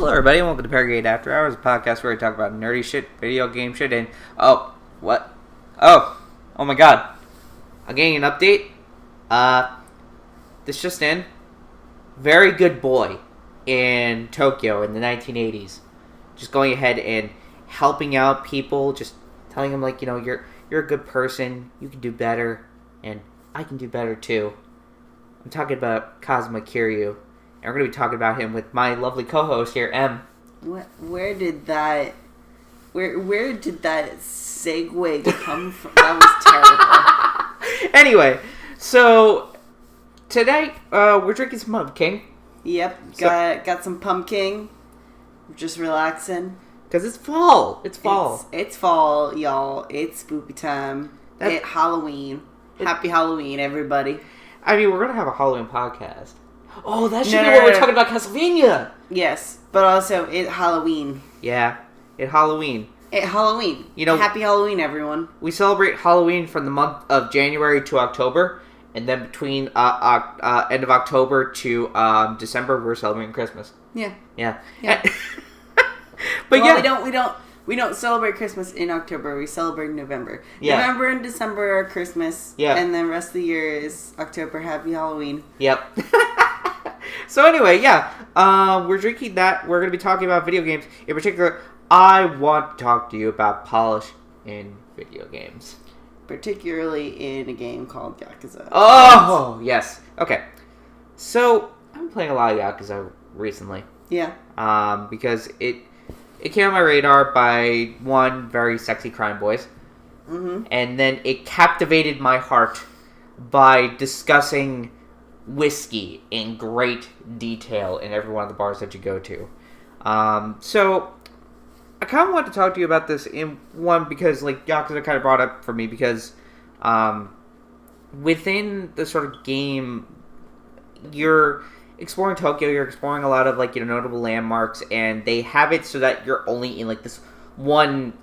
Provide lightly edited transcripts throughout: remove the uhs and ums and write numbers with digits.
Hello, everybody, and welcome to Paragade After Hours, a podcast where we talk about nerdy shit, video game shit, and what? Oh my God! I'm getting an update. This just in. Very good boy in Tokyo in the 1980s, just going ahead and helping out people, just telling them like, you're a good person, you can do better, and I can do better too. I'm talking about Kazuma Kiryu. And we're going to be talking about him with my lovely co-host here, Em. Where did that segue come from? That was terrible. Anyway, so today we're drinking some pumpkin. Yep, got some pumpkin. Just relaxing. Because it's fall. It's fall. It's fall, y'all. It's spooky time. It's Halloween. Happy Halloween, everybody. I mean, we're going to have a Halloween podcast. Oh, that should be what we're talking about, Castlevania. Yes, but also it Halloween. Yeah, it Halloween. It Halloween. Happy Halloween, everyone. We celebrate Halloween from the month of January to October, and then between end of October to December, we're celebrating Christmas. Yeah. But we don't celebrate Christmas in October. We celebrate in November. Yeah. November and December are Christmas. Yeah. And then the rest of the year is October. Happy Halloween. Yep. So anyway, we're drinking that. We're going to be talking about video games. In particular, I want to talk to you about polish in video games. Particularly in a game called Yakuza. Oh, yes. Okay. So, I've been playing a lot of Yakuza recently. Yeah. Because it came on my radar by one very sexy crime boys. Mm-hmm. And then it captivated my heart by discussing whiskey in great detail in every one of the bars that you go to. So I kind of want to talk to you about this in one because like Yakuza kind of brought up for me because within the sort of game you're exploring Tokyo, you're exploring a lot of like notable landmarks, and they have it so that you're only in like this one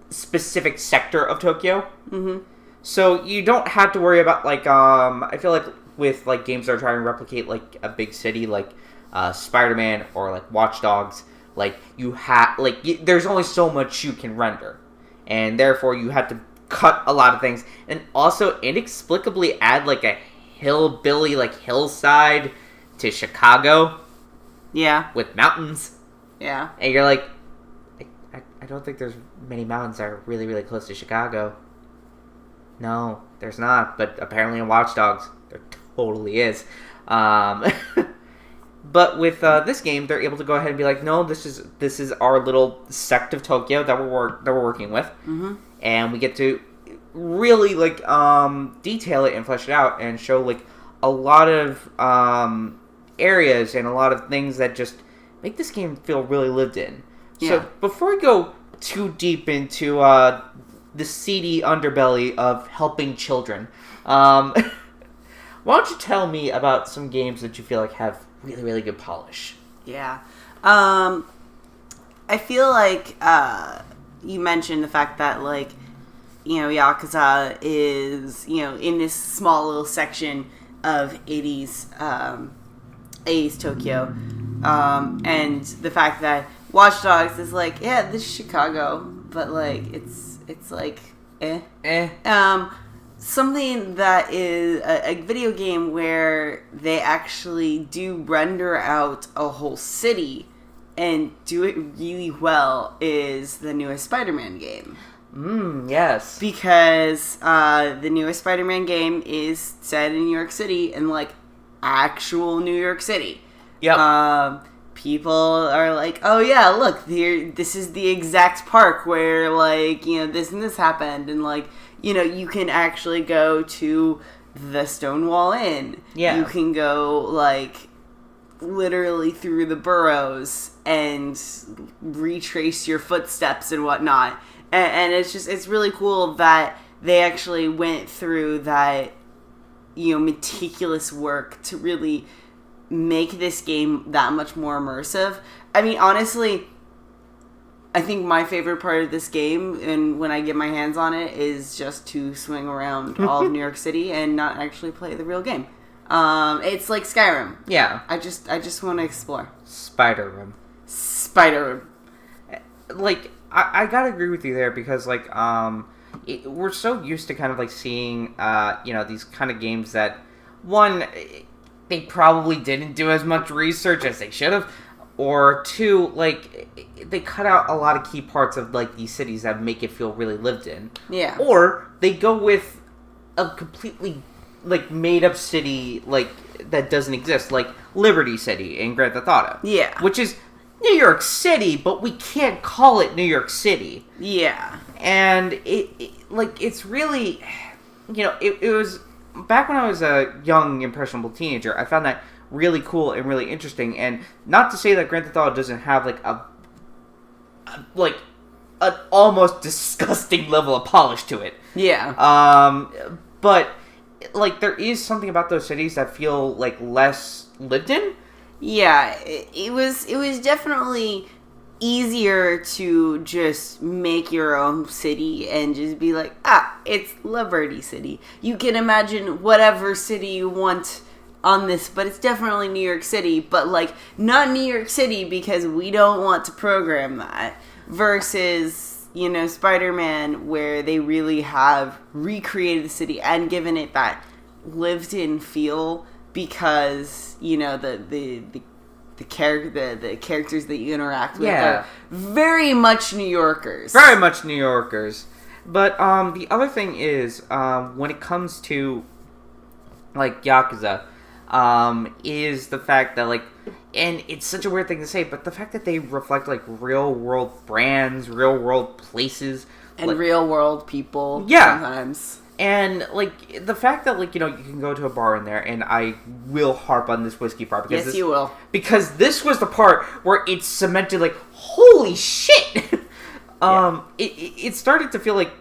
specific sector of Tokyo. Mm-hmm. So you don't have to worry about like I feel like with like games that are trying to replicate like a big city like Spider-Man or like Watch Dogs, like you have there's only so much you can render, and therefore you have to cut a lot of things, and also inexplicably add like a hillbilly like hillside to Chicago. Yeah. With mountains. Yeah. And you're like, I don't think there's many mountains that are really, really close to Chicago. No, there's not. But apparently in Watch Dogs, there totally is. But with this game, they're able to go ahead and be like, no, this is our little sect of Tokyo that we're working with, mm-hmm. and we get to really like detail it and flesh it out and show like a lot of areas and a lot of things that just make this game feel really lived in. Yeah. So before we go too deep into the seedy underbelly of helping children, why don't you tell me about some games that you feel like have really, really good polish? Yeah. I feel like you mentioned the fact that like Yakuza is in this small little section of 80s Tokyo, and the fact that Watch Dogs is like, yeah, this is Chicago, but like it's like something that is a video game where they actually do render out a whole city and do it really well is the newest Spider-Man game. Yes. Because the newest Spider-Man game is set in New York City, and like actual New York City. Yep. People are like, oh yeah, look, here, this is the exact park where like, this and this happened, and like, you can actually go to the Stonewall Inn. Yeah. You can go like literally through the boroughs and retrace your footsteps and whatnot. And it's really cool that they actually went through that, meticulous work to really make this game that much more immersive. I mean, honestly, I think my favorite part of this game, and when I get my hands on it, is just to swing around all of New York City and not actually play the real game. It's like Skyrim. Yeah. I just want to explore. Spider-Rim. Spider. Like, I gotta agree with you there because, like, we're so used to kind of, like, seeing, these kind of games that, one, they probably didn't do as much research as they should have, or two, like, they cut out a lot of key parts of, like, these cities that make it feel really lived in. Yeah. Or they go with a completely, like, made-up city, like, that doesn't exist, like Liberty City in Grand Theft Auto. Yeah. Which is New York City, but we can't call it New York City. Yeah. And, it's really, it was, back when I was a young, impressionable teenager, I found that really cool and really interesting. And not to say that Grand Theft Auto doesn't have, like, an almost disgusting level of polish to it. Yeah. But, like, there is something about those cities that feel, like, less lived in. Yeah, it was definitely easier to just make your own city and just be like, it's Liberty City. You can imagine whatever city you want on this, but it's definitely New York City, but, like, not New York City because we don't want to program that. Versus, Spider-Man, where they really have recreated the city and given it that lived-in feel because, the characters that you interact with are very much New Yorkers. Very much New Yorkers. But the other thing is, when it comes to, like, Yakuza, is the fact that, like, and it's such a weird thing to say, but the fact that they reflect, like, real-world brands, real-world places. And like, real-world people sometimes. And, like, the fact that, like, you can go to a bar in there, and I will harp on this whiskey part. Because you will. Because this was the part where it cemented, like, holy shit! It started to feel like,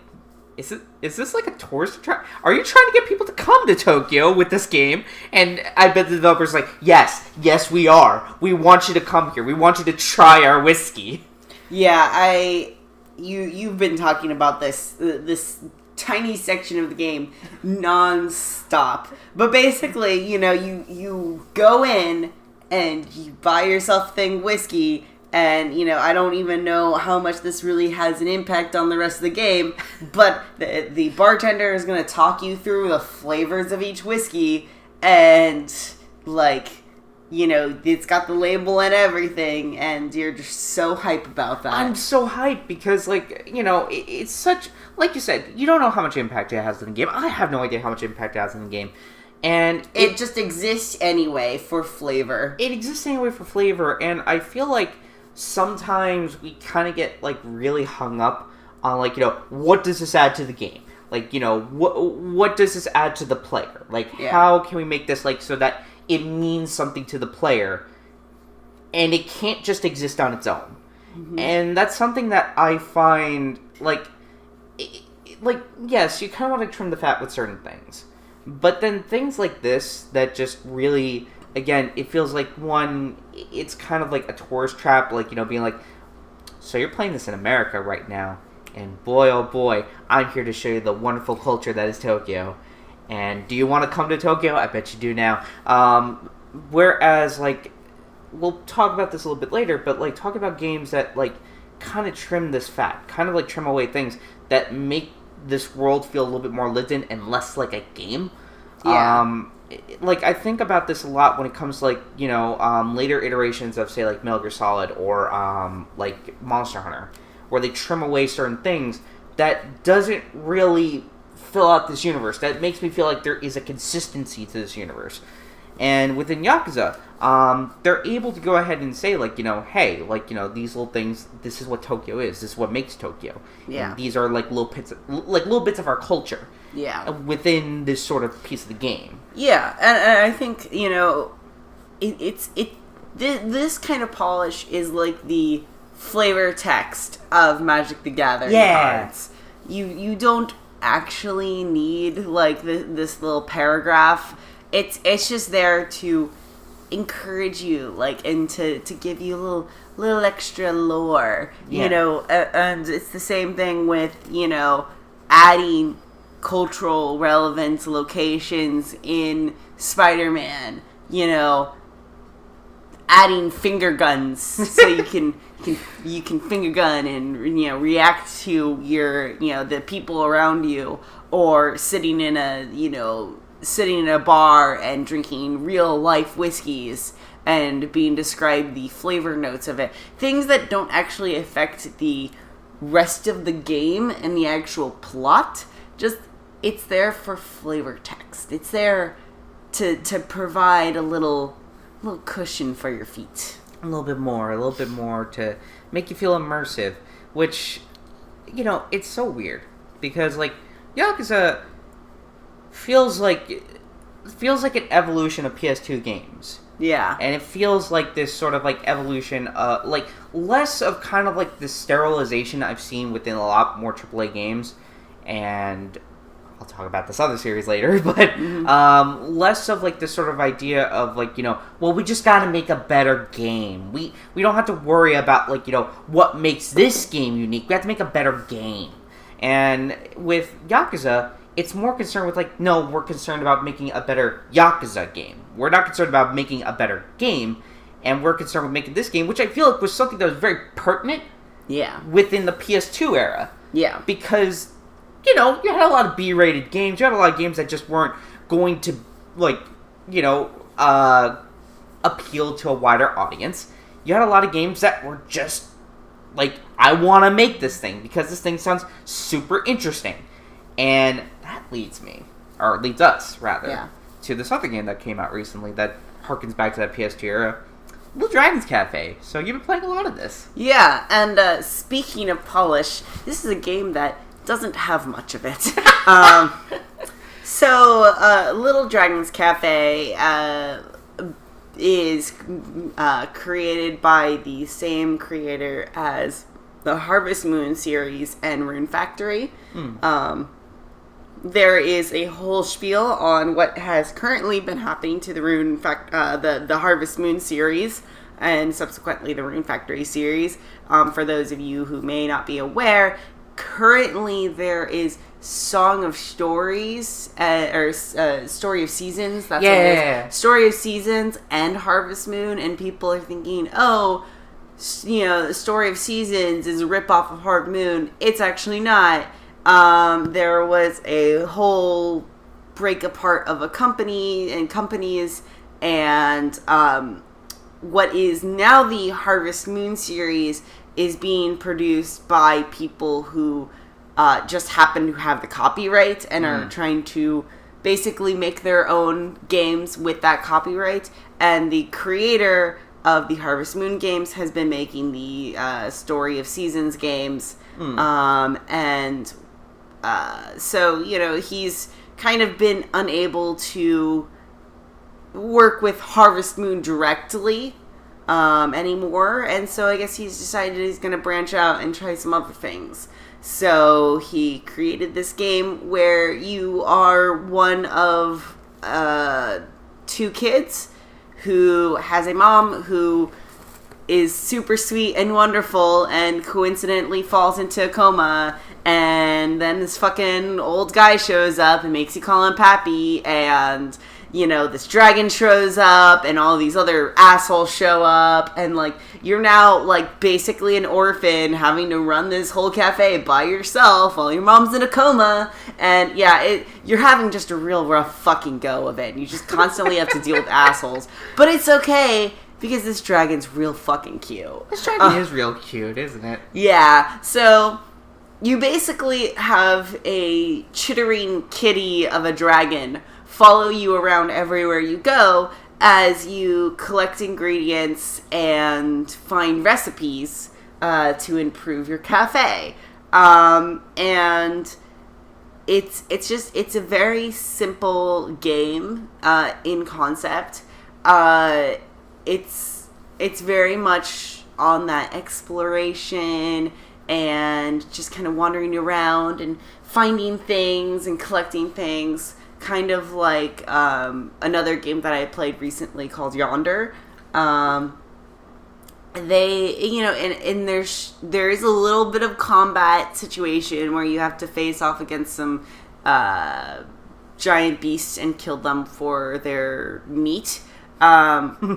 is this like a tourist attraction? Are you trying to get people to come to Tokyo with this game? And I bet the developer's like, yes, we are. We want you to come here. We want you to try our whiskey. Yeah, you've been talking about this tiny section of the game non-stop. But basically, you go in and you buy yourself a thing whiskey. And, I don't even know how much this really has an impact on the rest of the game, but the bartender is going to talk you through the flavors of each whiskey, and, like, it's got the label and everything, and you're just so hype about that. I'm so hyped because, like, it's such, like you said, you don't know how much impact it has in the game. I have no idea how much impact it has in the game. And it just exists anyway for flavor. It exists anyway for flavor, and I feel like sometimes we kind of get, like, really hung up on, like, what does this add to the game? Like, what does this add to the player? Like, how can we make this, like, so that it means something to the player, and it can't just exist on its own. Mm-hmm. And that's something that I find, like, yes, you kind of want to trim the fat with certain things. But then things like this that just really, again, it feels like, one, it's kind of like a tourist trap, like, being like, so you're playing this in America right now, and boy, oh boy, I'm here to show you the wonderful culture that is Tokyo. And do you want to come to Tokyo? I bet you do now. Whereas, like, we'll talk about this a little bit later, but, like, talk about games that, like, kind of trim this fat, kind of, like, trim away things that make this world feel a little bit more lived in and less like a game. Yeah. Like, I think about this a lot when it comes to, like, later iterations of, say, like, Metal Gear Solid or, like, Monster Hunter, where they trim away certain things that doesn't really fill out this universe. That makes me feel like there is a consistency to this universe. And within Yakuza, they're able to go ahead and say, like, hey, like, these little things, this is what Tokyo is. This is what makes Tokyo. Yeah. And these are, like, little bits of our culture. Yeah. Within this sort of piece of the game. Yeah, and I think, this kind of polish is like the flavor text of Magic the Gathering cards. You don't actually need, like, this little paragraph. It's just there to encourage you, like, and to give you a little extra lore, and it's the same thing with, adding cultural relevant locations in Spider-Man. adding finger guns so you can finger gun and react to the people around you, or sitting in a bar and drinking real life whiskeys and being described the flavor notes of it. Things that don't actually affect the rest of the game and the actual plot. Just, it's there for flavor text. It's there to provide a little cushion for your feet. A little bit more to make you feel immersive, which, it's so weird, because, like, Yakuza feels like an evolution of PS2 games. Yeah. And it feels like this sort of, like, evolution, like, less of kind of, like, the sterilization I've seen within a lot more AAA games, and I'll talk about this other series later, but less of, like, this sort of idea of, like, well, we just gotta make a better game. We don't have to worry about, like, what makes this game unique. We have to make a better game. And with Yakuza, it's more concerned with, like, no, we're concerned about making a better Yakuza game. We're not concerned about making a better game, and we're concerned with making this game, which I feel like was something that was very pertinent within the PS2 era. Yeah. Because, you had a lot of B-rated games. You had a lot of games that just weren't going to, like, appeal to a wider audience. You had a lot of games that were just, like, I want to make this thing because this thing sounds super interesting. And that leads us, to this other game that came out recently that harkens back to that PS2 era, Little Dragon's Cafe. So you've been playing a lot of this. Yeah, and speaking of polish, this is a game that doesn't have much of it. So Little Dragon's Cafe is created by the same creator as the Harvest Moon series and Rune Factory. There is a whole spiel on what has currently been happening to the the Harvest Moon series and subsequently the Rune Factory series. For those of you who may not be aware, currently there is Song of Stories, or Story of Seasons. That's what it is. Story of Seasons and Harvest Moon, and people are thinking, oh, the Story of Seasons is a ripoff of Harvest Moon. It's actually not. There was a whole break apart of a company and companies, and what is now the Harvest Moon series is being produced by people who just happen to have the copyright and are trying to basically make their own games with that copyright. And the creator of the Harvest Moon games has been making the Story of Seasons games. So, he's kind of been unable to work with Harvest Moon directly anymore, and so I guess he's decided he's going to branch out and try some other things. So he created this game where you are one of 2 kids who has a mom who is super sweet and wonderful and coincidentally falls into a coma, and then this fucking old guy shows up and makes you call him Pappy, and this dragon shows up and all these other assholes show up, and like you're now like basically an orphan having to run this whole cafe by yourself while your mom's in a coma, and you're having just a real rough fucking go of it, and you just constantly have to deal with assholes, but it's okay because this dragon's real fucking cute. This dragon is real cute, isn't it? Yeah, so you basically have a chittering kitty of a dragon follow you around everywhere you go as you collect ingredients and find recipes to improve your cafe. And it's a very simple game in concept. It's very much on that exploration and just kind of wandering around and finding things and collecting things, kind of like another game that I played recently called Yonder. There is a little bit of combat situation where you have to face off against some giant beasts and kill them for their meat.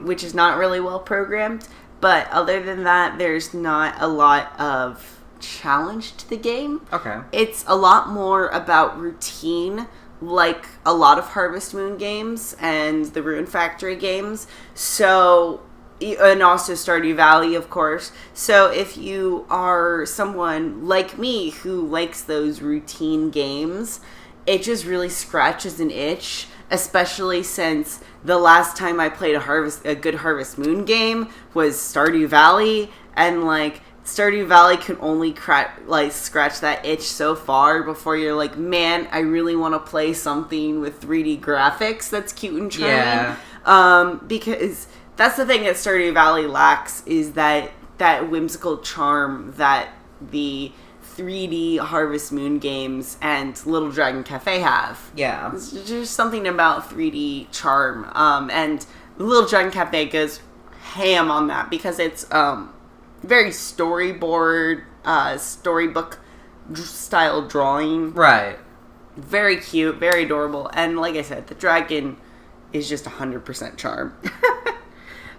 which is not really well programmed. But other than that, there's not a lot of challenge to the game. Okay. It's a lot more about routine, like a lot of Harvest Moon games and the Rune Factory games. So, and also Stardew Valley, of course. So if you are someone like me who likes those routine games, it just really scratches an itch, especially since the last time I played a good Harvest Moon game was Stardew Valley, and like Stardew Valley can only scratch that itch so far before you're like, man, I really want to play something with 3D graphics that's cute and charming. Yeah. Because that's the thing that Stardew Valley lacks, is that whimsical charm that the 3D Harvest Moon games and Little Dragon Cafe have. Yeah. There's just something about 3D charm. And Little Dragon Cafe goes ham on that because it's very storyboard, storybook style drawing. Right. Very cute, very adorable. And like I said, the dragon is just 100% charm.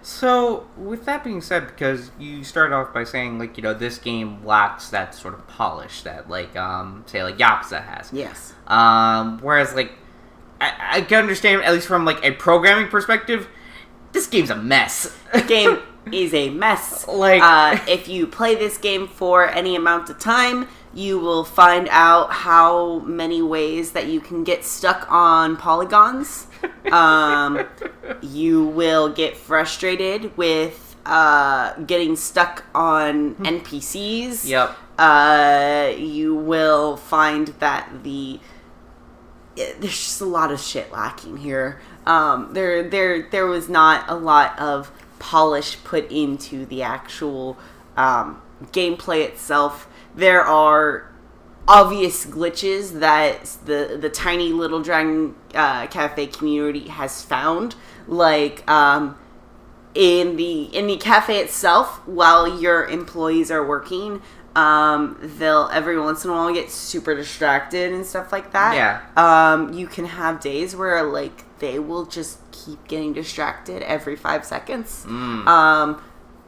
So, with that being said, because you started off by saying, like, you know, this game lacks that sort of polish that, like, say, like, Yakuza has. Yes. Whereas, like, I can understand, at least from, like, a programming perspective, this game's a mess. The game is a mess. Like, if you play this game for any amount of time, you will find out how many ways that you can get stuck on polygons. You will get frustrated with getting stuck on NPCs. Yep. You will find that there's just a lot of shit lacking here. There was not a lot of polish put into the actual gameplay itself. There are obvious glitches that the tiny Little Dragon Cafe community has found, like in the cafe itself, while your employees are working, they'll every once in a while get super distracted and stuff like that. Yeah. You can have days where like they will just keep getting distracted every 5 seconds.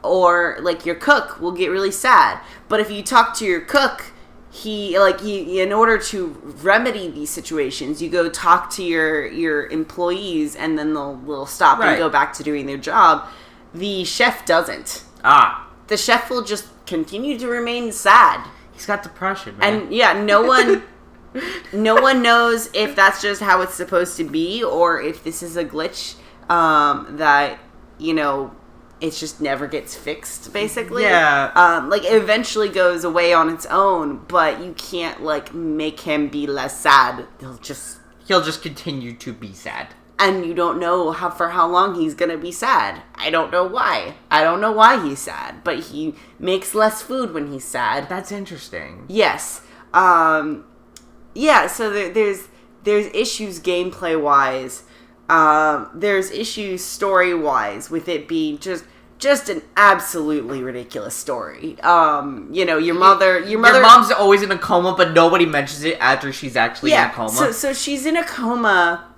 Or like your cook will get really sad. But if you talk to your cook, he in order to remedy these situations, you go talk to your employees, and then they'll stop and go back to doing their job. The chef doesn't. The chef will just continue to remain sad. He's got depression, man. And yeah, no one knows if that's just how it's supposed to be, or if this is a glitch that, you know, it just never gets fixed, basically. Yeah. Like, it eventually goes away on its own, but you can't, like, make him be less sad. He'll just continue to be sad. And you don't know for how long he's gonna be sad. I don't know why. I don't know why he's sad, but he makes less food when he's sad. That's interesting. Yes. Yeah, so there's issues gameplay-wise. There's issues story-wise with it being just an absolutely ridiculous story. You know, your mom's always in a coma, but nobody mentions it after she's actually in a coma. So she's in a coma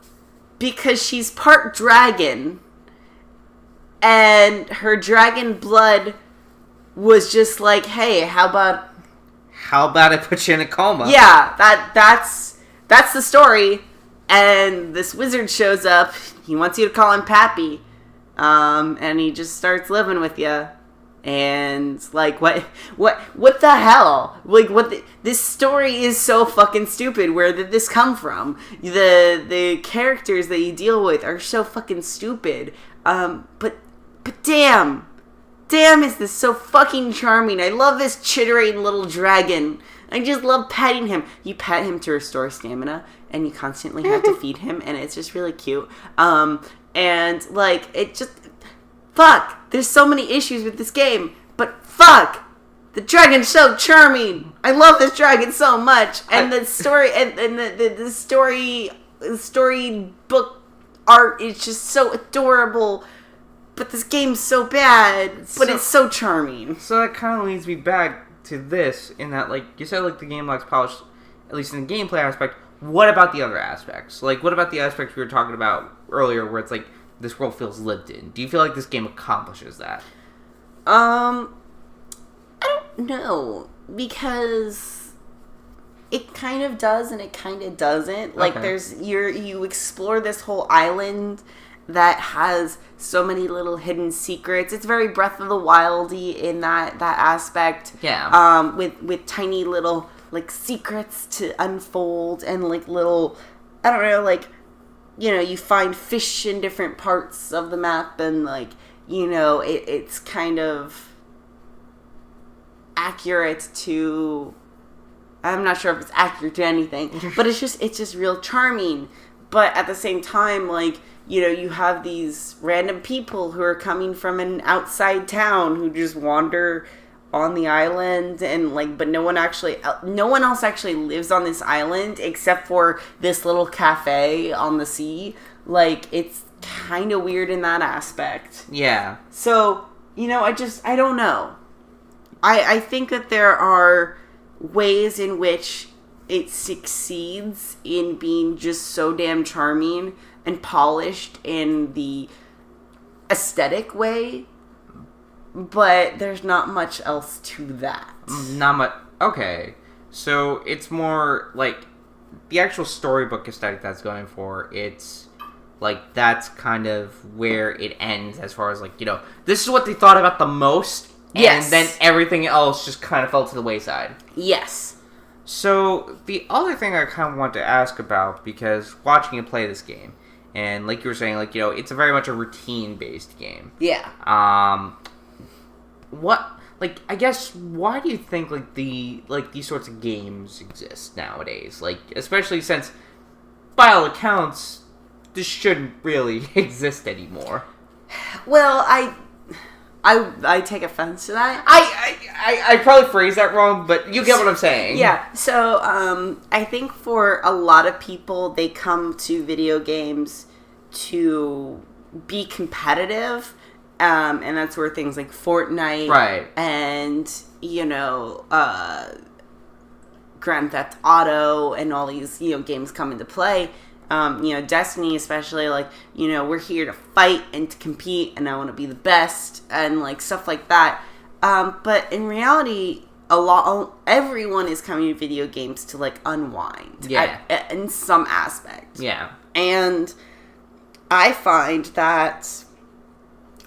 because she's part dragon, and her dragon blood was just like, hey, how about I put you in a coma? Yeah, that's the story. And this wizard shows up. He wants you to call him Pappy. And he just starts living with you. And, like, what the hell? Like, this story is so fucking stupid. Where did this come from? The characters that you deal with are so fucking stupid. But damn, is this so fucking charming. I love this chittering little dragon. I just love petting him. You pet him to restore stamina, and you constantly have to feed him, and it's just really cute. And, like, it just... Fuck! There's so many issues with this game, but fuck! The dragon's so charming! I love this dragon so much! And the story... And the storybook art is just so adorable, but this game's so bad, but it's so charming. So that kind of leads me back to this, in that, like, you said, like, the game lacks polish, at least in the gameplay aspect. What about the other aspects? Like, what about the aspects we were talking about earlier, where it's like, this world feels lived in. Do you feel like this game accomplishes that? I don't know, because it kind of does and it kind of doesn't. Like, you explore this whole island that has so many little hidden secrets. It's very Breath of the Wild-y in that aspect. Yeah. With tiny little, like, secrets to unfold and, like, little, I don't know, like, you know, you find fish in different parts of the map and, like, you know, it's kind of accurate to... I'm not sure if it's accurate to anything, but it's just real charming. But at the same time, like, you know, you have these random people who are coming from an outside town who just wander on the island, and like, but no one else actually lives on this island except for this little cafe on the sea. Like, it's kind of weird in that aspect. Yeah. So, you know, I don't know. I think that there are ways in which it succeeds in being just so damn charming and polished in the aesthetic way, but there's not much else to that. Not much. Okay. So it's more like the actual storybook aesthetic that's going for, it's like that's kind of where it ends as far as like, you know, this is what they thought about the most, yes, and then everything else just kind of fell to the wayside. Yes. So the other thing I kind of want to ask about, because watching you play this game, and like you were saying, like, you know, it's a very much a routine-based game. Yeah. I guess, why do you think, like, these sorts of games exist nowadays? Like, especially since, by all accounts, this shouldn't really exist anymore. Well, I take offense to that. I probably phrased that wrong, but you get what I'm saying. Yeah, so, I think for a lot of people, they come to video games to be competitive, and that's where things like Fortnite, right, and, you know, Grand Theft Auto, and all these, you know, games come into play. You know, Destiny especially, like, you know, we're here to fight and to compete, and I want to be the best, and, like, stuff like that. But in reality, everyone is coming to video games to, like, unwind. Yeah. In some aspect. Yeah. And I find that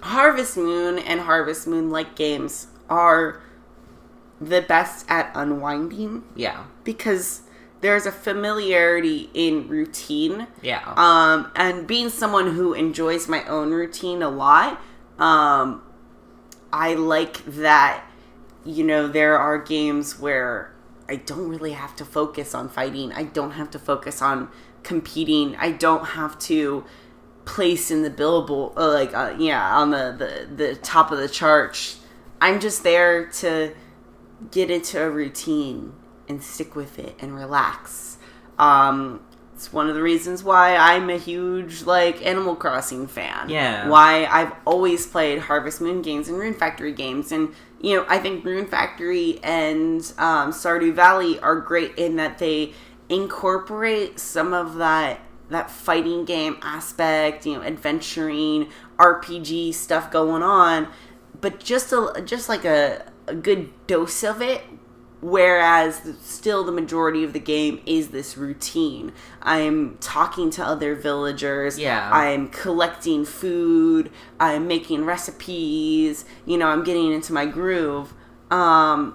Harvest Moon and Harvest Moon-like games are the best at unwinding. Yeah. Because there's a familiarity in routine. Yeah. And being someone who enjoys my own routine a lot, I like that, you know, there are games where I don't really have to focus on fighting. I don't have to focus on competing. I don't have to place in the billboard, on the top of the chart. I'm just there to get into a routine and stick with it and relax. It's one of the reasons why I'm a huge, like, Animal Crossing fan. Yeah. Why I've always played Harvest Moon games and Rune Factory games. And, you know, I think Rune Factory and Stardew Valley are great in that they incorporate some of that fighting game aspect, you know, adventuring, RPG stuff going on, but just like a good dose of it. Whereas still the majority of the game is this routine. I'm talking to other villagers. Yeah. I'm collecting food. I'm making recipes. You know, I'm getting into my groove. And,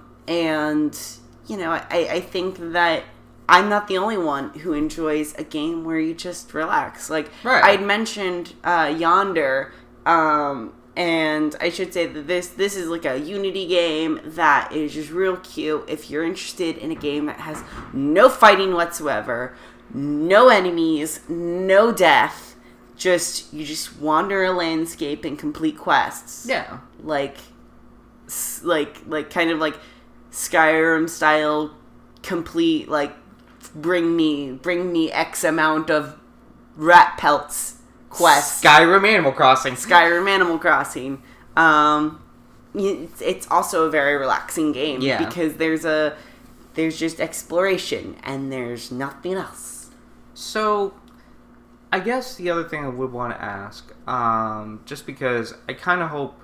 you know, I think that I'm not the only one who enjoys a game where you just relax. Like, right. I'd mentioned Yonder, and I should say that this is like a Unity game that is just real cute. If you're interested in a game that has no fighting whatsoever, no enemies, no death, you just wander a landscape and complete quests. Yeah. Like kind of like Skyrim style, complete, like, bring me X amount of rat pelts quest. Skyrim Animal Crossing. It's also a very relaxing game. Yeah. Because there's just exploration and there's nothing else. So, I guess the other thing I would want to ask, just because I kind of hope,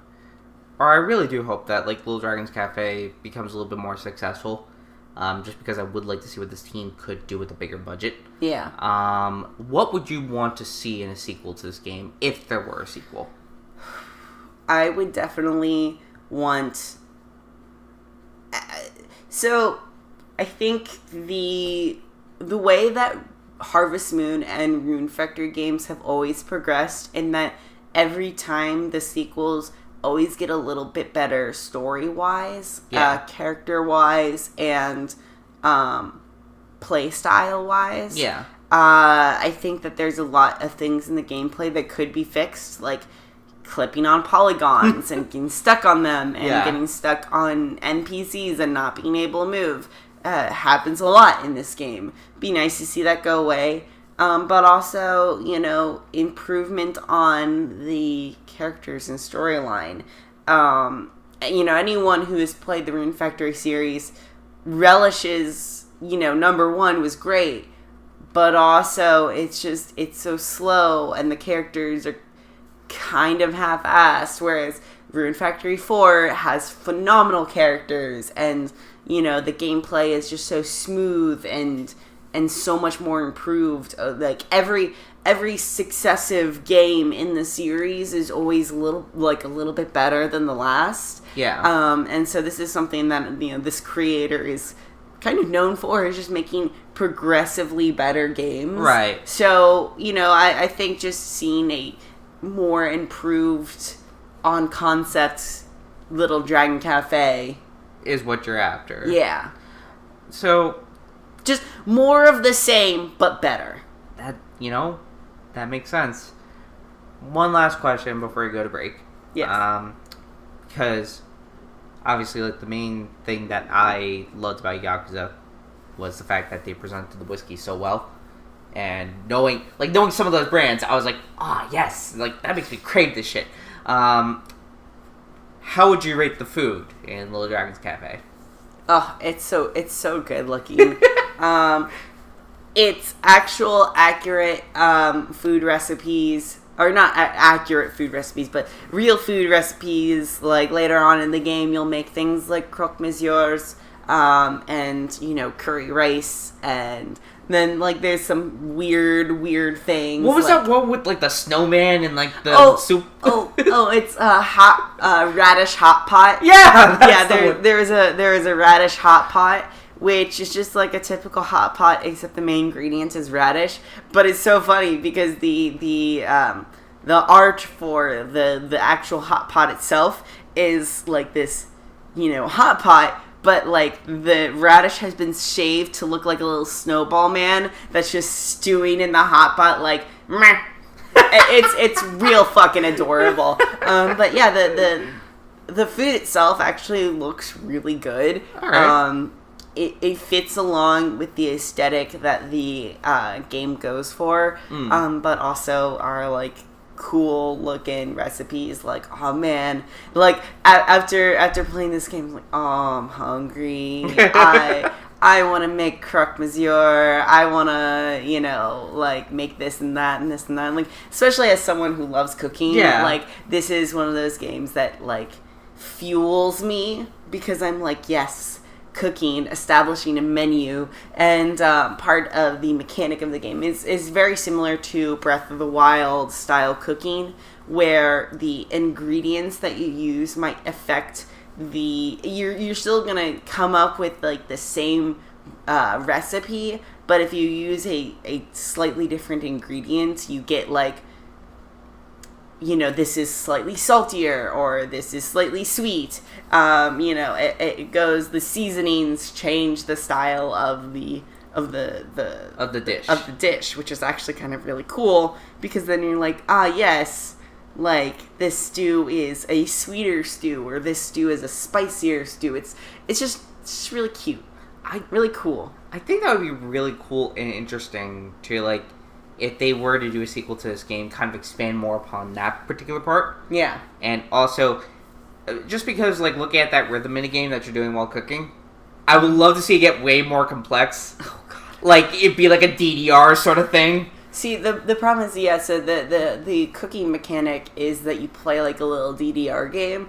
or I really do hope that like Little Dragon's Cafe becomes a little bit more successful. Just because I would like to see what this team could do with a bigger budget. Yeah. What would you want to see in a sequel to this game, if there were a sequel? I would definitely want... So, I think the way that Harvest Moon and Rune Factory games have always progressed, in that every time the sequels always get a little bit better story-wise, character-wise, and play-style-wise. Yeah. I think that there's a lot of things in the gameplay that could be fixed, like clipping on polygons and getting stuck on them, and getting stuck on NPCs and not being able to move. Happens a lot in this game. Be nice to see that go away. But also, improvement on the characters and storyline. Anyone who has played the Rune Factory series relishes, number one was great, but also it's so slow and the characters are kind of half-assed, whereas Rune Factory 4 has phenomenal characters, and, the gameplay is just so smooth and so much more improved. Like every successive game in the series is always a little bit better than the last. Yeah. And so this is something that this creator is kind of known for, is just making progressively better games. Right. So I think just seeing a more improved on concept Little Dragon Cafe is what you're after. Yeah. So just more of the same, but better. That makes sense. One last question before we go to break. Yes. Because obviously, like, the main thing that I loved about Yakuza was the fact that they presented the whiskey so well. And knowing some of those brands, I was like, yes, like, that makes me crave this shit. How would you rate the food in Little Dragon's Cafe? Oh, it's so good looking. It's actual accurate food recipes, or not accurate food recipes, but real food recipes. Like later on in the game, you'll make things like croque monsieurs, and curry rice, and then like there's some weird things. What was that one with like the snowman and like the soup? It's a hot radish hot pot. Yeah, there is a radish hot pot, which is just like a typical hot pot, except the main ingredient is radish. But it's so funny because the art for the actual hot pot itself is like this, hot pot, but like the radish has been shaved to look like a little snowball man that's just stewing in the hot pot, like meh. It's real fucking adorable. But yeah, the food itself actually looks really good. All right. It fits along with the aesthetic that the game goes for, but also are like cool looking recipes. Like, oh man, like after playing this game, I'm like, oh, I'm hungry. I want to make croque monsieur. I want to, like, make this and that and this and that. And, like, especially as someone who loves cooking, like, this is one of those games that, like, fuels me, because I'm like, yes, cooking, establishing a menu, and part of the mechanic of the game is very similar to Breath of the Wild style cooking, where the ingredients that you use might affect you're still gonna come up with like the same recipe, but if you use a slightly different ingredient, you get like, this is slightly saltier, or this is slightly sweet. It goes, the seasonings change the style of the dish, which is actually kind of really cool, because then you're like, yes, like, this stew is a sweeter stew, or this stew is a spicier stew. It's just really cute. Really cool. I think that would be really cool and interesting to, like, if they were to do a sequel to this game, kind of expand more upon that particular part. Yeah. And also, just because, like, looking at that rhythm minigame that you're doing while cooking, I would love to see it get way more complex. Oh, God. Like, it'd be like a DDR sort of thing. See, the problem is, yeah, so the cooking mechanic is that you play like a little DDR game,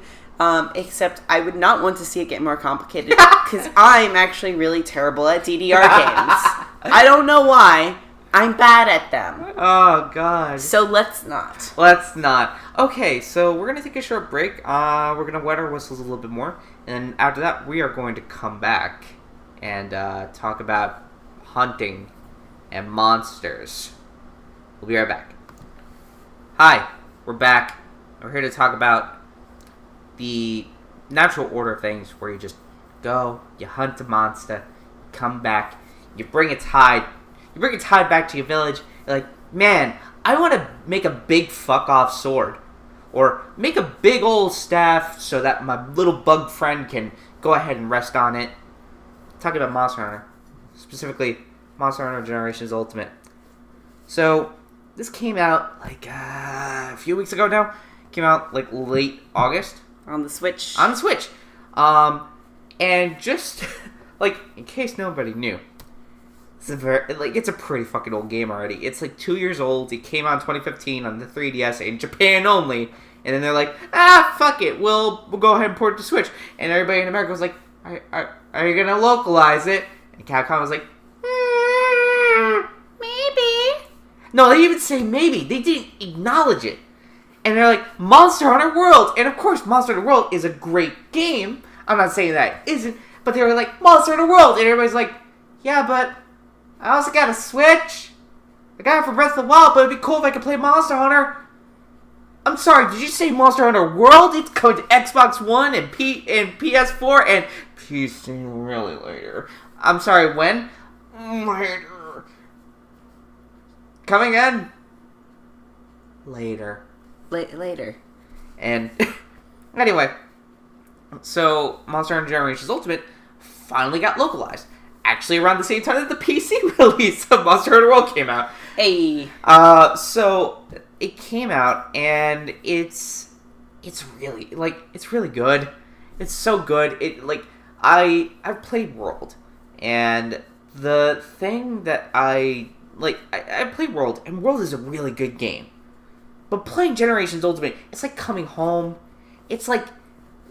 except I would not want to see it get more complicated, because I'm actually really terrible at DDR games. I don't know why. I'm bad at them. Oh, God. So let's not. Let's not. Okay, so we're going to take a short break. We're going to wet our whistles a little bit more. And after that, we are going to come back and talk about hunting and monsters. We'll be right back. Hi, we're back. We're here to talk about the natural order of things where you just go, you hunt a monster, come back, you bring its hide. You bring its hide back to your village. You're like, man, I want to make a big fuck-off sword. Or make a big old staff so that my little bug friend can go ahead and rest on it. Talking about Monster Hunter. Specifically, Monster Hunter Generations Ultimate. So, this came out like a few weeks ago now. Came out like late August. On the Switch. On the Switch. And just, like, in case nobody knew. It's a pretty fucking old game already. It's like 2 years old. It came out in 2015 on the 3DS in Japan only. And then they're like, fuck it. We'll go ahead and port it to Switch. And everybody in America was like, are you going to localize it? And Capcom was like, maybe. No, they didn't even say maybe. They didn't acknowledge it. And they're like, Monster Hunter World. And of course, Monster Hunter World is a great game. I'm not saying that it isn't. But they were like, Monster Hunter World. And everybody's like, yeah, but I also got a Switch. I got it for Breath of the Wild, but it'd be cool if I could play Monster Hunter. I'm sorry, did you say Monster Hunter World? It's coming to Xbox One and PS4 and PC really later. I'm sorry, when? Later. Coming in? Later. Later. And anyway, so Monster Hunter Generations Ultimate finally got localized. Actually, around the same time that the PC release of Monster Hunter World came out. Hey. So it came out, and it's really good. It's so good. I've played World, and the thing that I played World, and World is a really good game. But playing Generations Ultimate, it's like coming home. It's like,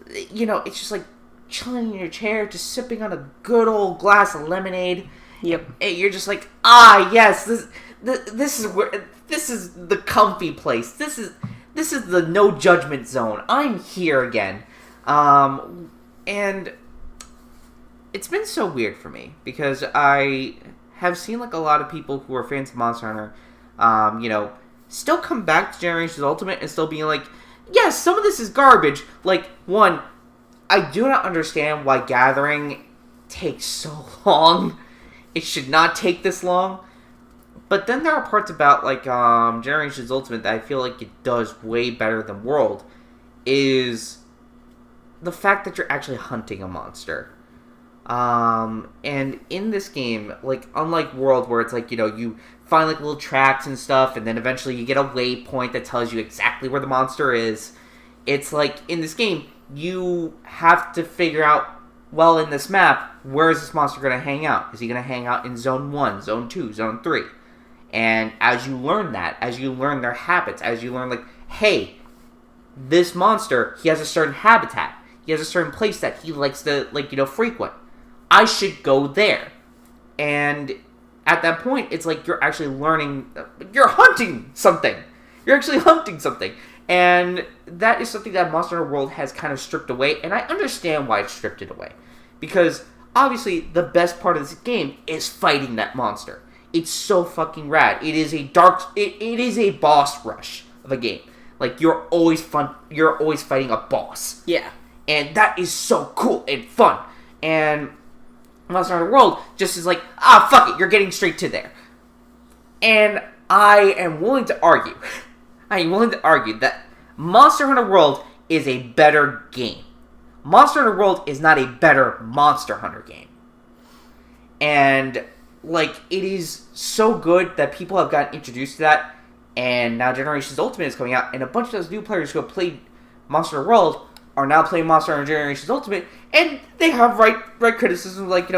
it's just like chilling in your chair, just sipping on a good old glass of lemonade. Yep. And you're just like, yes, this is the comfy place. This is the no judgment zone. I'm here again. And it's been so weird for me because I have seen like a lot of people who are fans of Monster Hunter, still come back to Generations Ultimate and still being like, yes, some of this is garbage. Like, one, I do not understand why gathering takes so long. It should not take this long. But then there are parts about, like, Generations Ultimate that I feel like it does way better than World. Is the fact that you're actually hunting a monster. And in this game, like, unlike World, where it's like, you find, like, little tracks and stuff, and then eventually you get a waypoint that tells you exactly where the monster is. It's like, in this game, you have to figure out, well, in this map, where is this monster going to hang out? Is he going to hang out in Zone 1, Zone 2, Zone 3? And as you learn that, as you learn their habits, as you learn, like, hey, this monster, he has a certain habitat. He has a certain place that he likes to, frequent. I should go there. And at that point, it's like you're actually learning, you're hunting something. You're actually hunting something. And that is something that Monster Hunter World has kind of stripped away, and I understand why it stripped it away. Because, obviously, the best part of this game is fighting that monster. It's so fucking rad. It is it is a boss rush of a game. Like, you're always fighting a boss. Yeah. And that is so cool and fun. And Monster Hunter World just is like, fuck it, you're getting straight to there. And I am willing to argue that Monster Hunter World is a better game. Monster Hunter World is not a better Monster Hunter game. And, like, it is so good that people have gotten introduced to that, and now Generations Ultimate is coming out, and a bunch of those new players who have played Monster Hunter World are now playing Monster Hunter Generations Ultimate, and they have right criticism, like,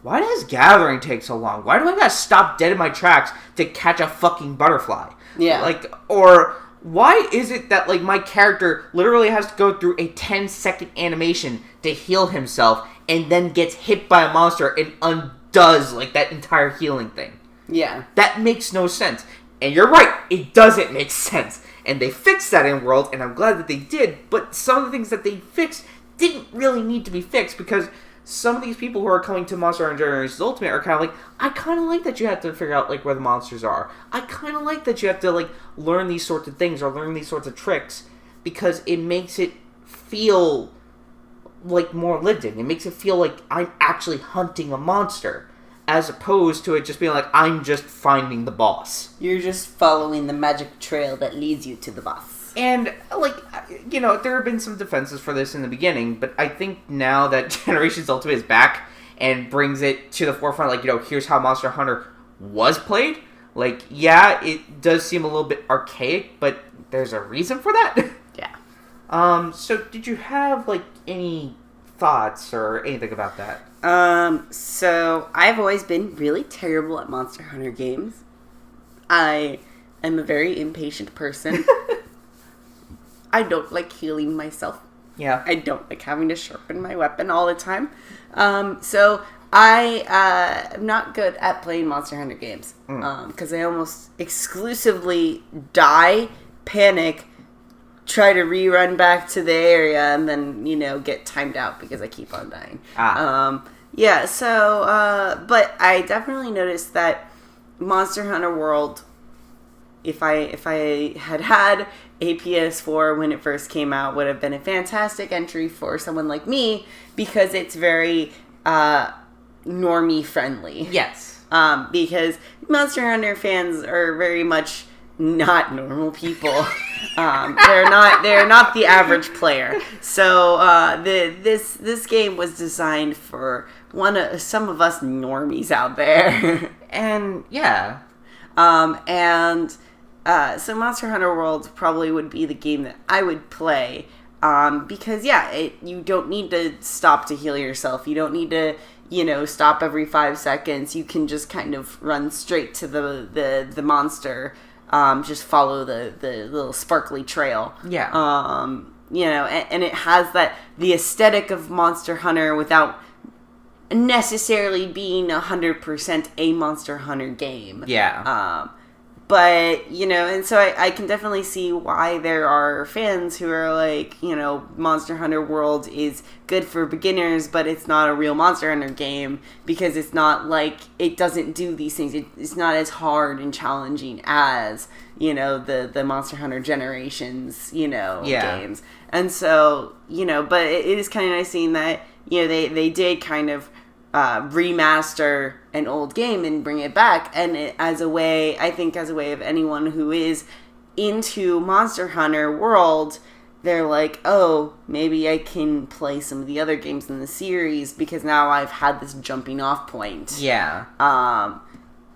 why does gathering take so long? Why do I gotta stop dead in my tracks to catch a fucking butterfly? Yeah. Like, or why is it that, like, my character literally has to go through a 10-second animation to heal himself and then gets hit by a monster and undoes, like, that entire healing thing? Yeah. That makes no sense. And you're right, it doesn't make sense. And they fixed that in World, and I'm glad that they did, but some of the things that they fixed didn't really need to be fixed, because some of these people who are coming to Monster Hunter Generations Ultimate are kind of like, I kind of like that you have to figure out, like, where the monsters are. I kind of like that you have to, like, learn these sorts of things or learn these sorts of tricks, because it makes it feel, like, more lived in. It makes it feel like I'm actually hunting a monster, as opposed to it just being like, I'm just finding the boss. You're just following the magic trail that leads you to the boss. And, like, you know, there have been some defenses for this in the beginning, but I think now that Generations Ultimate is back and brings it to the forefront, like, you know, here's how Monster Hunter was played. Like, yeah, it does seem a little bit archaic, but there's a reason for that. Yeah. So did you have, like, any thoughts or anything about that? So I've always been really terrible at Monster Hunter games. I am a very impatient person. I don't like healing myself. Yeah. I don't like having to sharpen my weapon all the time. So I am not good at playing Monster Hunter games. Because I almost exclusively die, panic, try to rerun back to the area, and then, you know, get timed out because I keep on dying. Yeah, so, but I definitely noticed that Monster Hunter World, if I had a PS4 when it first came out, would have been a fantastic entry for someone like me, because it's very normie friendly. Yes. Because Monster Hunter fans are very much not normal people. They're not the average player. So this game was designed for some of us normies out there. And yeah. So Monster Hunter World probably would be the game that I would play, because you don't need to stop to heal yourself. You don't need to, you know, stop every 5 seconds. You can just kind of run straight to the monster. Just follow the little sparkly trail. Yeah. You know, and it has the aesthetic of Monster Hunter without necessarily being 100% a Monster Hunter game. Yeah. But, you know, and so I can definitely see why there are fans who are like, you know, Monster Hunter World is good for beginners, but it's not a real Monster Hunter game, because it's not like, it doesn't do these things. It's not as hard and challenging as, you know, the Monster Hunter Generations, you know, games. And so, you know, but it is kind of nice seeing that, you know, they did kind of remaster an old game and bring it back, and as a way of anyone who is into Monster Hunter World, they're like, oh, maybe I can play some of the other games in the series, because now I've had this jumping off point. Yeah.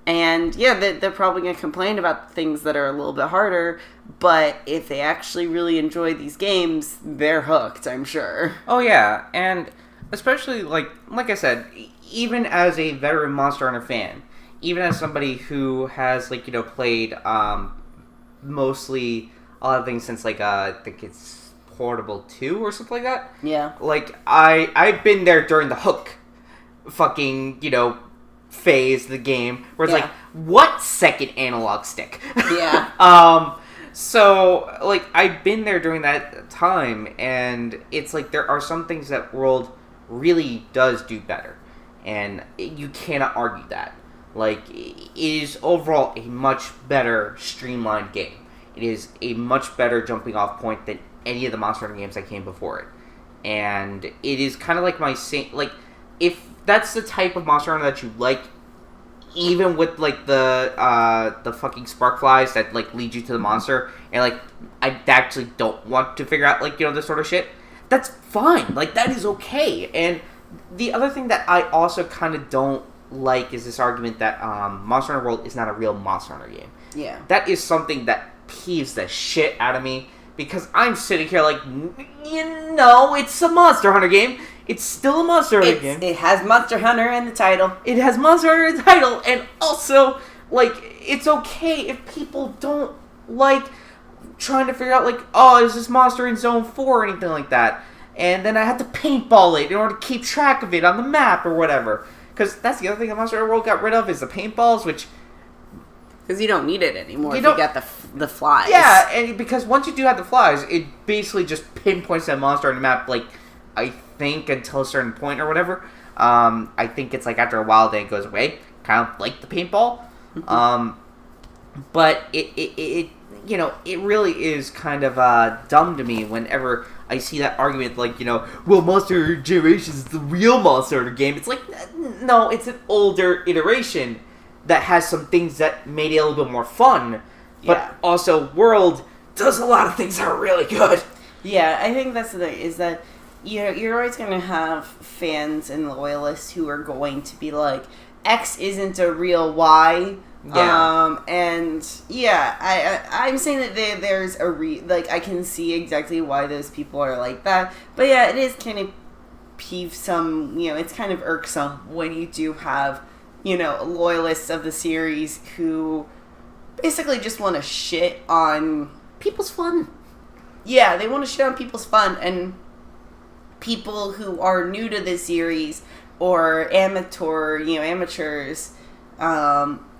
And yeah, they're probably going to complain about things that are a little bit harder, but if they actually really enjoy these games, they're hooked, I'm sure. Oh yeah, and especially, like I said, even as a veteran Monster Hunter fan, even as somebody who has, like, you know, played mostly a lot of things since, like, I think it's Portable 2 or something like that. Yeah. Like, I've been there during the hook fucking, you know, phase of the game, where it's like, what second analog stick? Yeah. So, like, I've been there during that time, and it's like, there are some things that World really does do better, and you cannot argue that. Like, it is overall a much better streamlined game. It is a much better jumping off point than any of the Monster Hunter games that came before it. And it is kind of like like, if that's the type of Monster Hunter that you like, even with, like, the fucking spark flies that, like, lead you to the monster, and, like, I actually don't want to figure out, like, you know, this sort of shit, that's fine. Like, that is okay. And the other thing that I also kind of don't like is this argument that Monster Hunter World is not a real Monster Hunter game. Yeah. That is something that peeves the shit out of me, because I'm sitting here like, you know, it's a Monster Hunter game, It's still a Monster Hunter game. It has Monster Hunter in the title. It has Monster Hunter in the title, and also, like, it's okay if people don't like trying to figure out, like, oh, is this monster in Zone 4 or anything like that? And then I have to paintball it in order to keep track of it on the map or whatever. Because that's the other thing that Monster Hunter World got rid of is the paintballs, which... Because you don't need it anymore if you got the flies. Yeah, and because once you do have the flies, it basically just pinpoints that monster on the map, like, I think until a certain point or whatever. I think it's like after a while, then it goes away. Kind of like the paintball. But it you know, it really is kind of dumb to me whenever I see that argument, like, you know, well, Monster Hunter Generations is the real Monster Hunter game. It's like, no, it's an older iteration that has some things that made it a little bit more fun. But also, World does a lot of things that are really good. Yeah, I think that's the thing, is that you're always going to have fans and loyalists who are going to be like, X isn't a real Y. Yeah. I'm saying that there's a I can see exactly why those people are like that. But yeah, it is kind of peevesome, it's kind of irksome when you do have, loyalists of the series who basically just want to shit on people's fun. Yeah, they want to shit on people's fun, and people who are new to the series or amateurs,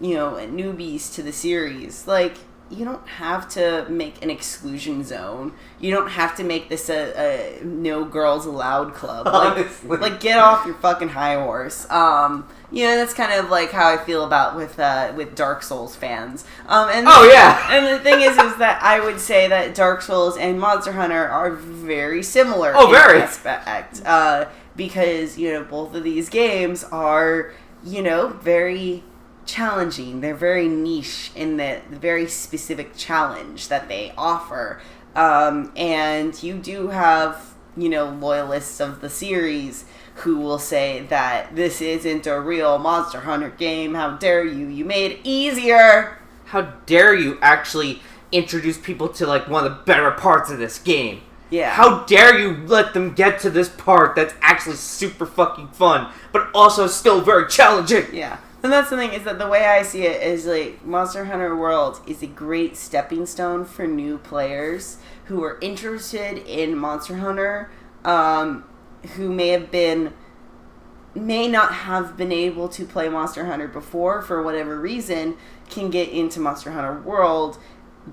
newbies to the series. Like, you don't have to make an exclusion zone. You don't have to make this a no girls allowed club. Like, get off your fucking high horse. That's kind of like how I feel about with Dark Souls fans. And the thing is that I would say that Dark Souls and Monster Hunter are very similar in aspect. Because, both of these games are, very challenging. They're very niche in the very specific challenge that they offer. And you do have, loyalists of the series who will say that this isn't a real Monster Hunter game. How dare you? You made it easier. How dare you actually introduce people to, like, one of the better parts of this game. Yeah. How dare you let them get to this part that's actually super fucking fun, but also still very challenging. Yeah. And that's the thing, is that the way I see it is, like, Monster Hunter World is a great stepping stone for new players who are interested in Monster Hunter, who may not have been able to play Monster Hunter before for whatever reason, can get into Monster Hunter World,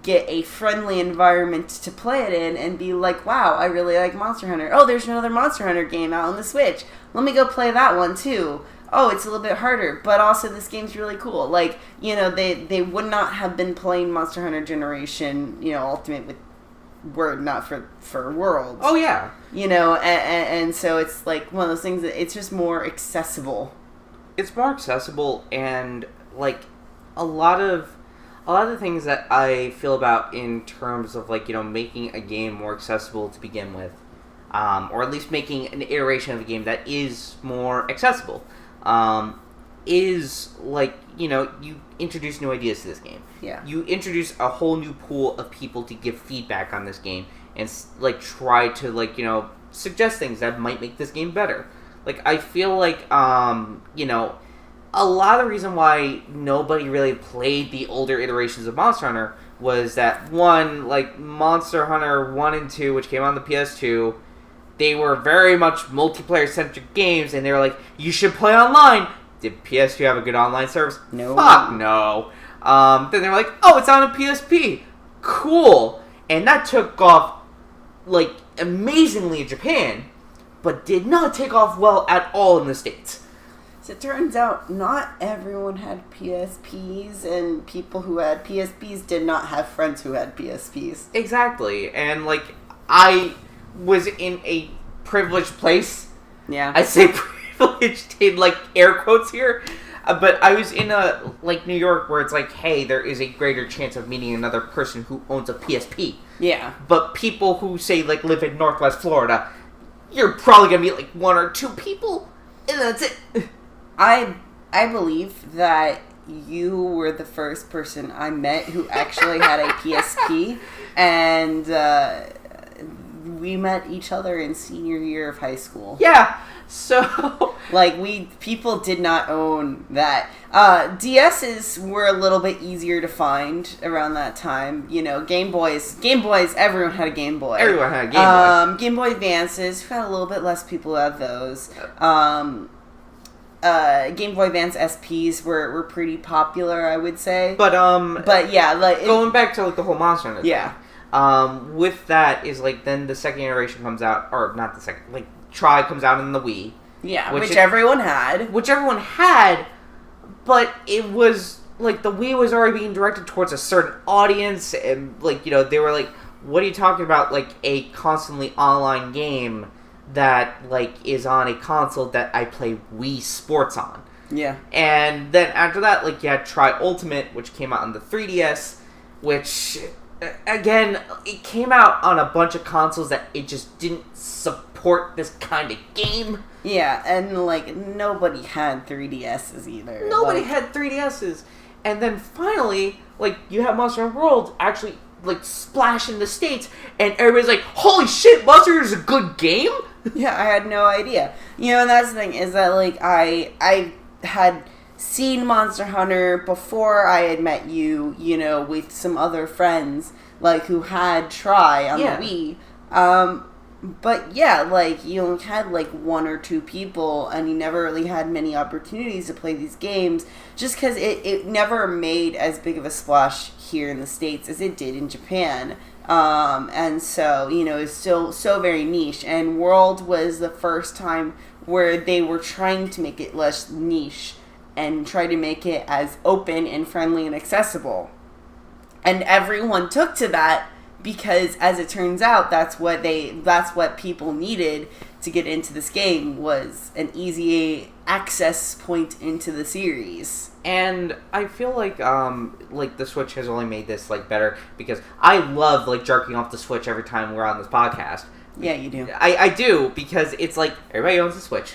get a friendly environment to play it in, and be like, wow, I really like Monster Hunter. Oh, there's another Monster Hunter game out on the Switch. Let me go play that one too. Oh, it's a little bit harder, but also this game's really cool. Like, they would not have been playing Monster Hunter Generation, Ultimate with Word, not for World. Oh, yeah. And so it's like one of those things that it's just more accessible. It's more accessible, and, like, a lot of the things that I feel about in terms of, like, making a game more accessible to begin with, or at least making an iteration of a game that is more accessible, is, like, you introduce new ideas to this game. Yeah. You introduce a whole new pool of people to give feedback on this game and, like, try to, like, suggest things that might make this game better. Like, I feel like, a lot of the reason why nobody really played the older iterations of Monster Hunter was that, one, like, Monster Hunter 1 and 2, which came on the PS2, they were very much multiplayer-centric games, and they were like, you should play online. Did PS2 have a good online service? No. Fuck no. Then they were like, oh, it's on a PSP. Cool. And that took off, like, amazingly in Japan, but did not take off well at all in the States. So it turns out not everyone had PSPs, and people who had PSPs did not have friends who had PSPs. Exactly. And, like, I was in a privileged place. Yeah. I say privileged in, like, air quotes here. But I was in New York, where it's like, hey, there is a greater chance of meeting another person who owns a PSP. Yeah. But people who, say, like, live in Northwest Florida, you're probably going to meet, like, one or two people, and that's it. I believe that you were the first person I met who actually had a PSP, and we met each other in senior year of high school. Yeah, so... Like, people did not own that. DSs were a little bit easier to find around that time. You know, Game Boys, everyone had a Game Boy. Everyone had a Game Boy. Game Boy Advances, we had a little bit less people who had those. Game Boy Advance SPs were pretty popular, I would say. But yeah, like... going back to, like, the whole Monster Hunter yeah. thing, with that is, like, then the second iteration comes out, or not the second, like, Tri comes out in the Wii. Yeah, which everyone had. Which everyone had, but it was, like, the Wii was already being directed towards a certain audience, and, like, you know, they were like, what are you talking about, like, a constantly online game that, like, is on a console that I play Wii Sports on? Yeah. And then after that, like, you had Tri Ultimate, which came out on the 3DS, which, again, it came out on a bunch of consoles that it just didn't support this kind of game. Yeah, and, like, nobody had 3DSs either. Nobody had 3DSs. And then finally, like, you have Monster Hunter World actually, like, splash in the States, and everybody's like, holy shit, Monster Hunter is a good game? Yeah, I had no idea. You know, and that's the thing, is that, like, I had seen Monster Hunter before I had met you, you know, with some other friends, like, who had Tri on the Wii. But yeah, like, you only had like one or two people, and you never really had many opportunities to play these games, just because it never made as big of a splash here in the States as it did in Japan. And so, you know, it's still so very niche, and World was the first time where they were trying to make it less niche and try to make it as open and friendly and accessible. And everyone took to that, because as it turns out, that's what people needed to get into this game, was an easy access point into the series. And I feel like the Switch has only made this, like, better, because I love, like, jerking off the Switch every time we're on this podcast. Yeah, you do. I do, because it's like, everybody owns a Switch.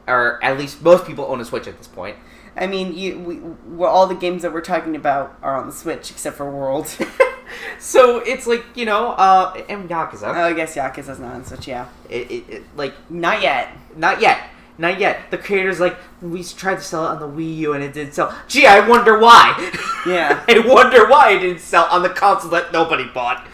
Or at least most people own a Switch at this point. I mean, all the games that we're talking about are on the Switch, except for World. So it's like, you know, and Yakuza. Oh, I guess Yakuza's not on Switch, yeah. It like... Not yet. Not yet. The creator's like, we tried to sell it on the Wii U and it didn't sell. Gee, I wonder why. Yeah. I wonder why it didn't sell on the console that nobody bought.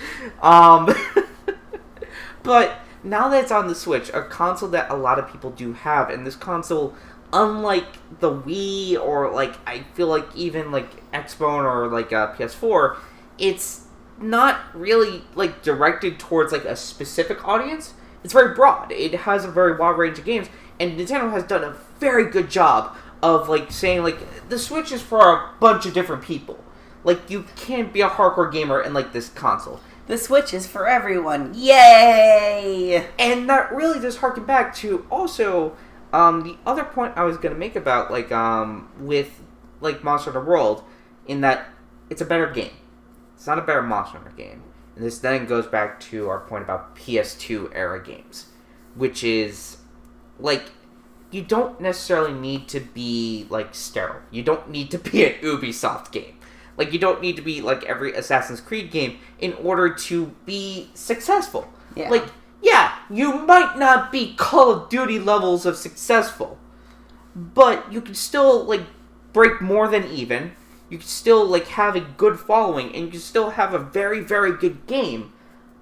But now that it's on the Switch, a console that a lot of people do have, and this console, unlike the Wii or, like, I feel like even, like, Xbone or, like, PS4, it's not really, like, directed towards, like, a specific audience. It's very broad. It has a very wide range of games, and Nintendo has done a very good job of, like, saying, like, the Switch is for a bunch of different people. Like, you can't be a hardcore gamer and, like, this console. The Switch is for everyone. Yay! And that really does harken back to also the other point I was going to make about, like, with, like, Monster Hunter World, in that it's a better game. It's not a better Monster Hunter game. And this then goes back to our point about PS2 era games, which is, like, you don't necessarily need to be, like, sterile. You don't need to be an Ubisoft game. Like, you don't need to be, like, every Assassin's Creed game in order to be successful. Yeah. Like, yeah, you might not be Call of Duty levels of successful, but you can still, like, break more than even. You can still, like, have a good following, and you can still have a very, very good game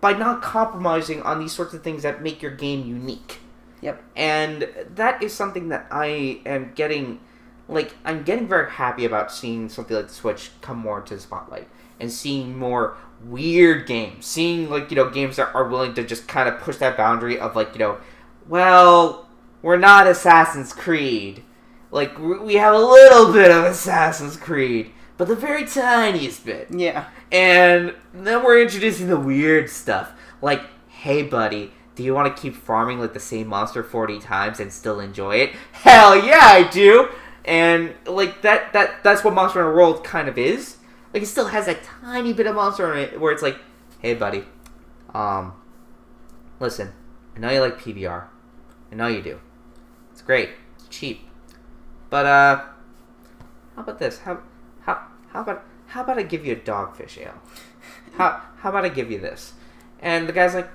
by not compromising on these sorts of things that make your game unique. Yep. And that is something that I am getting, like, I'm getting very happy about seeing something like the Switch come more into the spotlight, and seeing more weird games, seeing, like, you know, games that are willing to just kind of push that boundary of, like, you know, well, we're not Assassin's Creed. Like, we have a little bit of Assassin's Creed, but the very tiniest bit. Yeah. And then we're introducing the weird stuff. Like, hey, buddy, do you want to keep farming, like, the same monster 40 times and still enjoy it? Hell yeah, I do! And, like, that's what Monster Hunter World kind of is. Like, it still has a tiny bit of Monster in it where it's like, hey, buddy, listen, I know you like PBR. I know you do. It's great. It's cheap. But, how about this? How about I give you a Dogfish Ale? How about I give you this? And the guy's like,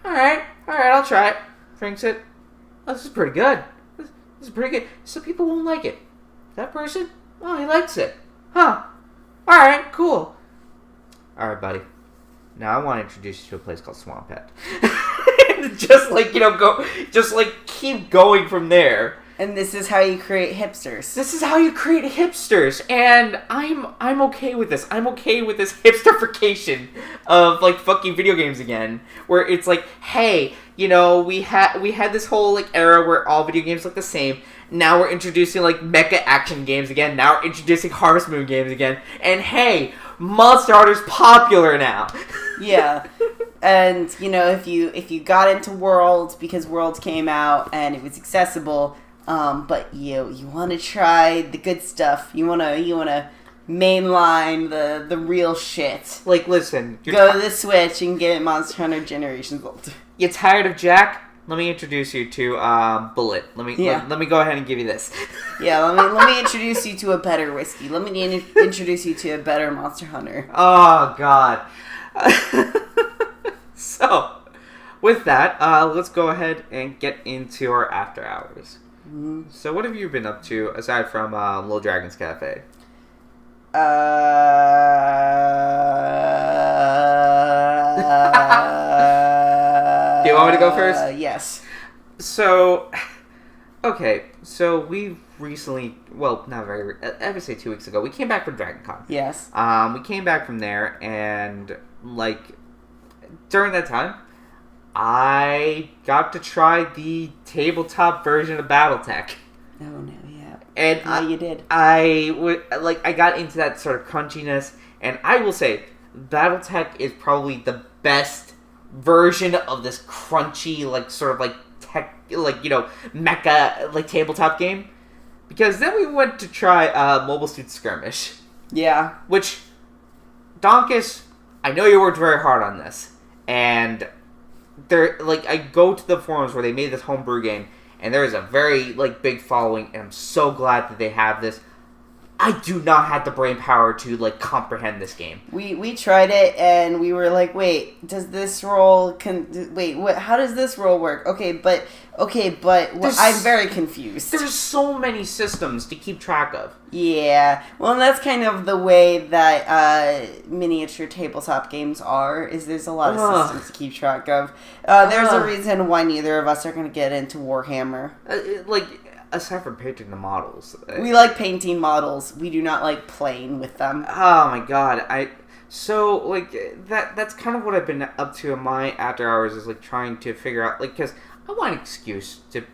alright, I'll try it. Drinks it. Oh, this is pretty good. This is pretty good. Some people won't like it. That person? Oh, he likes it. Huh. Alright, cool. Alright, buddy. Now I want to introduce you to a place called Swamp Head. Just keep going from there. And this is how you create hipsters. This is how you create hipsters, and I'm okay with this. I'm okay with this hipsterification of fucking video games again, where it's like, hey, we had this whole era where all video games look the same. Now we're introducing mecha action games again. Now we're introducing Harvest Moon games again, and hey, Monster Hunter's popular now. Yeah. And if you got into Worlds because Worlds came out and it was accessible. But you want to try the good stuff. You want to mainline the real shit. Listen. Go to the Switch and get Monster Hunter Generations Ultimate. You tired of Jack? Let me introduce you to Bullet. Let me go ahead and give you this. Yeah, let me introduce you to a better whiskey. Let me introduce you to a better Monster Hunter. Oh God. So, with that, let's go ahead and get into our after hours. Mm-hmm. So what have you been up to aside from Little Dragon's Cafe? Do you want me to go first? Yes. So, okay. So we've recently, well, not very, I would say 2 weeks ago, we came back from Dragon Con. Yes. We came back from there, and during that time, I got to try the tabletop version of BattleTech. Oh no, yeah. And you did. I got into that sort of crunchiness, and I will say, BattleTech is probably the best version of this crunchy, tech, mecha, tabletop game. Because then we went to try Mobile Suit Skirmish. Yeah. Which, Donkus, I know you worked very hard on this, and I go to the forums where they made this homebrew game, and there is a very big following, and I'm so glad that they have this. I do not have the brain power to comprehend this game. We tried it and we were like, wait, does this roll how does this roll work? Okay, but I'm very confused. There's so many systems to keep track of. Yeah. Well, and that's kind of the way that miniature tabletop games are, is there's a lot of systems to keep track of. There's a reason why neither of us are going to get into Warhammer. Aside from painting the models. We like painting models. We do not like playing with them. Oh my god. That's kind of what I've been up to in my after hours, is trying to figure out, because I want an excuse to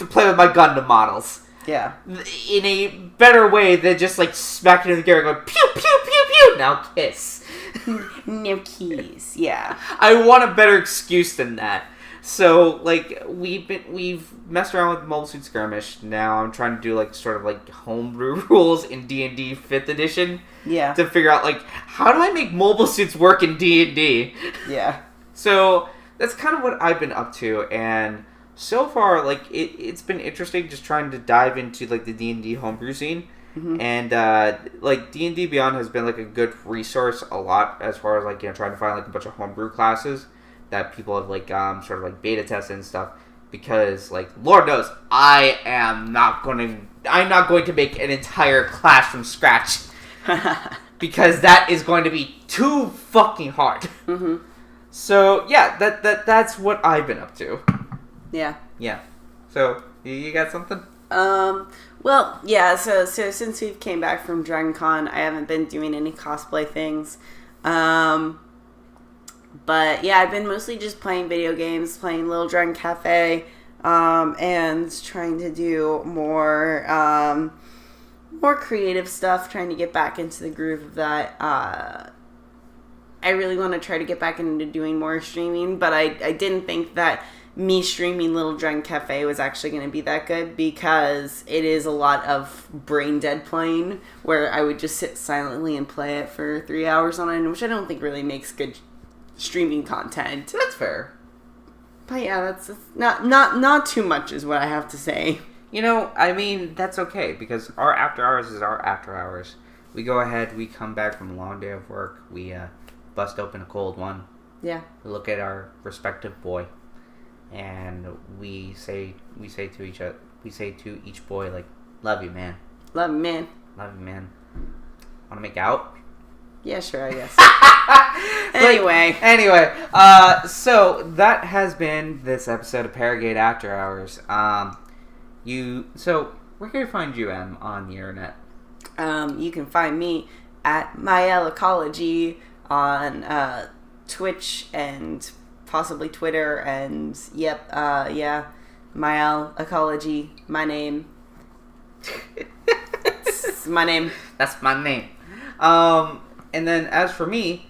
play with my Gundam models. Yeah. In a better way than just smacking in the gear and going pew pew pew pew. Now kiss. No keys. Yeah. I want a better excuse than that. So, we've messed around with Mobile Suit Skirmish. Now I'm trying to do, homebrew rules in D&D 5th edition. Yeah. To figure out, how do I make mobile suits work in D&D? Yeah. So, that's kind of what I've been up to, and so far, it's been interesting just trying to dive into, the D&D homebrew scene. Mm-hmm. And, D&D Beyond has been, a good resource a lot as far as, trying to find, a bunch of homebrew classes that people have beta tested and stuff, because Lord knows I'm not going to make an entire class from scratch because that is going to be too fucking hard. Mm-hmm. So yeah, that's what I've been up to. Yeah. So you got something? Well, yeah. So since we came back from Dragon Con, I haven't been doing any cosplay things. But yeah, I've been mostly just playing video games, playing Little Dragon Cafe, and trying to do more creative stuff, trying to get back into the groove of that. I really want to try to get back into doing more streaming, but I didn't think that me streaming Little Dragon Cafe was actually going to be that good, because it is a lot of brain dead playing, where I would just sit silently and play it for 3 hours on end, which I don't think really makes good streaming content. That's fair. But yeah, that's not too much is what I have to say. That's okay, because our after hours is our after hours. We go ahead, we come back from a long day of work, we bust open a cold one, Yeah. We look at our respective boy, and we say to each boy, like, love you, man. Love you, man. Love you, man. Want to make out? Yeah, sure, I guess. Anyway, so that has been this episode of Paragade After Hours. Where can I find you, Em, on the internet? You can find me at Mael Ecology on Twitch and possibly Twitter, and Mael Ecology, my name. It's my name. That's my name. And then as for me,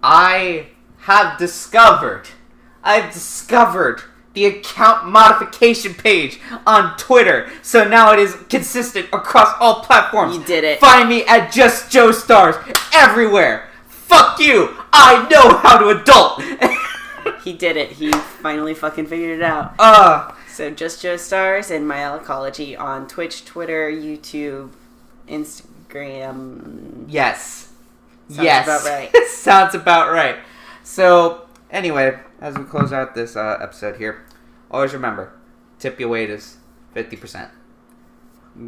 I've discovered the account modification page on Twitter, so now it is consistent across all platforms. You did it. Find me at Just Joe Stars everywhere. Fuck you. I know how to adult. He did it. He finally fucking figured it out. So Just Joe Stars and Mael Ecology on Twitch, Twitter, YouTube, Instagram. Yes. Sounds about right. Sounds about right. So, anyway, as we close out this episode here, always remember, tip your waiters 50%.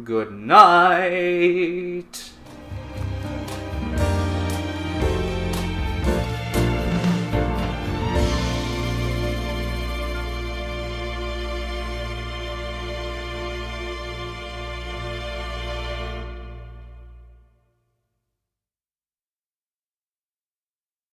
Good night.